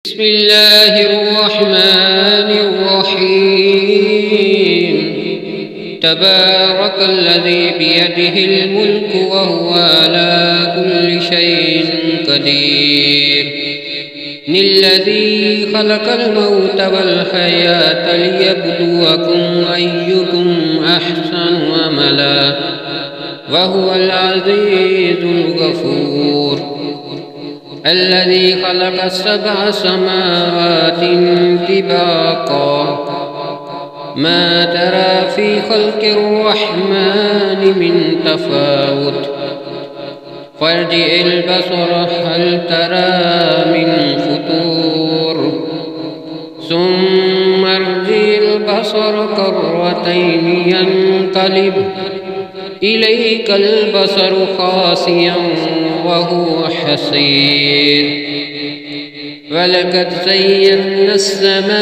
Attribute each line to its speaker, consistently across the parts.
Speaker 1: بسم الله الرحمن الرحيم تبارك الذي بيده الملك وهو على كل شيء قدير الذي خلق الموت والحياة ليبلوكم أيكم أحسن عملا وهو العزيز الغفور الذي خلق 7 سماوات طباقا ما ترى في خلق الرحمن من تفاوت فارجع البصر هل ترى من فطور ثم ارجع البصر كرتين ينقلب إليك البصر خاسئا وهو حسير ولقد زينا السماء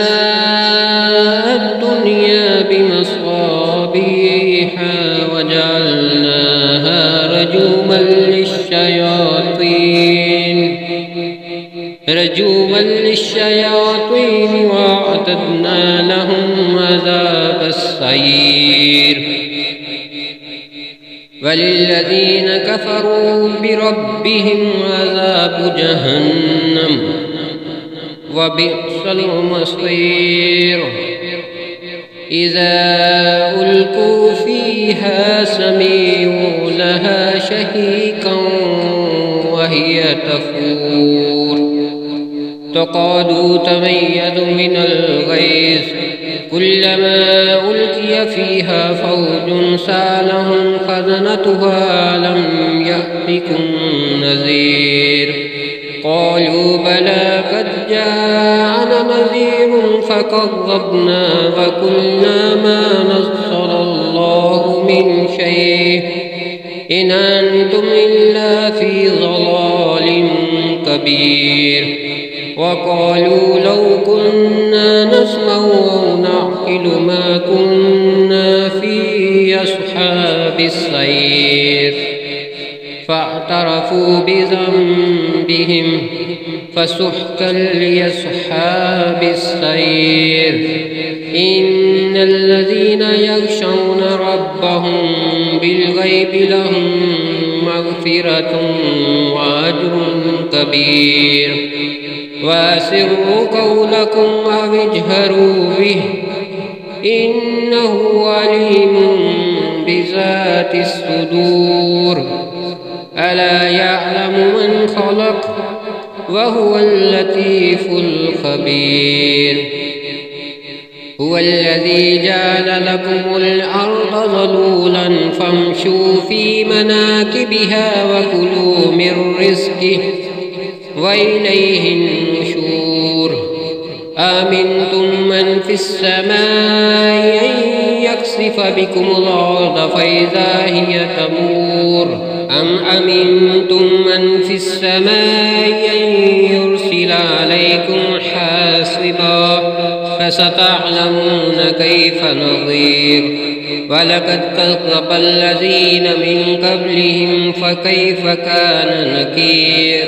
Speaker 1: الدنيا بمصابيح وجعلناها رجوما للشياطين وأعتدنا لهم عذاب السعير وللذين كفروا بربهم عذاب جهنم وبئس المصير إذا ألقوا فيها سمعوا لها شهيقا وهي تفور تكاد تميز من الغيظ كلما ألقي فيها فوج سألهم خزنتها ألم يأتكم نذير قالوا بلى قد جاءنا نذير فكذبنا وقلنا ما نزل الله من شيء إن أنتم إلا في ضلال كبير وقالوا لو كنا نسمع أو نعقل ما كنا في أصحاب السعير فاعترفوا بذنبهم فسحقا لأصحاب السعير إن الذين يخشون ربهم بالغيب لهم مغفرة وأجر كبير وأسروا قولكم أو اجهروا به إنه عليم بذات الصدور ألا يعلم من خلق وهو اللطيف الخبير هو الذي جعل لكم الأرض ذلولا فامشوا في مناكبها وكلوا من رزقه وإليه النشور آمنتم من في السماء أن يخسف بكم الأرض فإذا هي تمور أم أمنتم من في السماء أن يرسل عليكم حاصبا فستعلمون كيف نظير ولقد كذب الذين من قبلهم فكيف كان نكير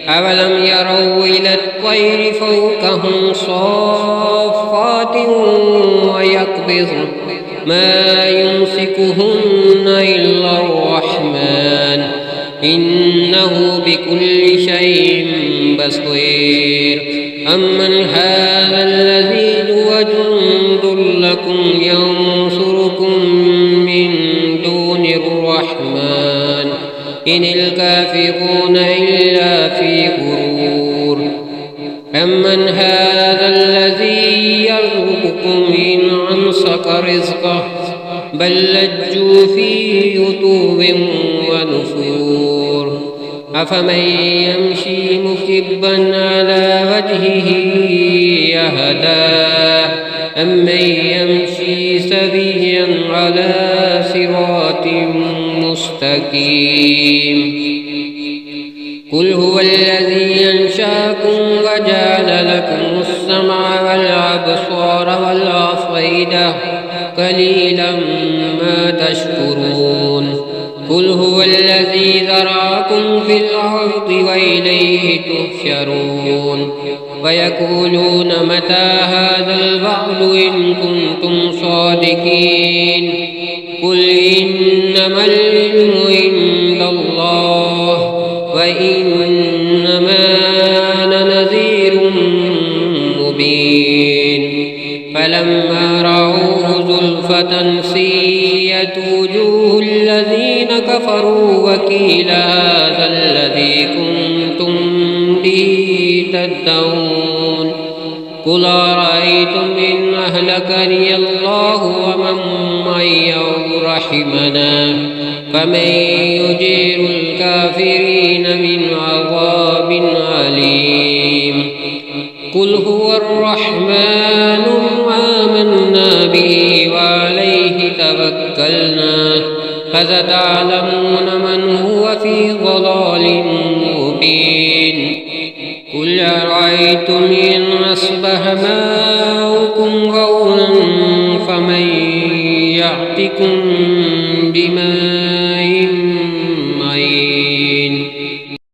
Speaker 1: أولم يروا إلى الطير فوقهم صافات ويقبضن ما يمسكهن إلا الرحمن إنه بكل شيء بصير أمن هذا الذي هو جند لكم ينصركم من دون الرحمن إن الكافرون إلا في غرور أمن هذا الذي يرزقكم إن أمسك رزقه بل لجوا في عتو ونفور أفمن يمشي مكبا على وجهه يهدى أمن يمشي سويا على صراط مستقيم قل هو الذي أنشأكم وجعل لكم السمع والأبصار والأفئدة قليلا ما تشكرون قل هو الذي ذرأكم في الأرض وإليه تحشرون ويقولون متى هذا الوعد إن كنتم صادقين قل إنما العلم عند الله وإنما أنا نذير مبين فلما رأوه زلفة سيئت وجوه الذين كفروا وقيل هذا الذي كنتم به تدعون قل أرأيتم إن أهلكني الله ومن معي أو رحمنا فمن يجير الكافرين من عذاب أليم قل هو الرحمن آمنا به وعليه توكلنا فستعلمون من هو في ضلال مبين قل أرأيتم إن أصبح ماؤكم غورا فمن يأتكم بماء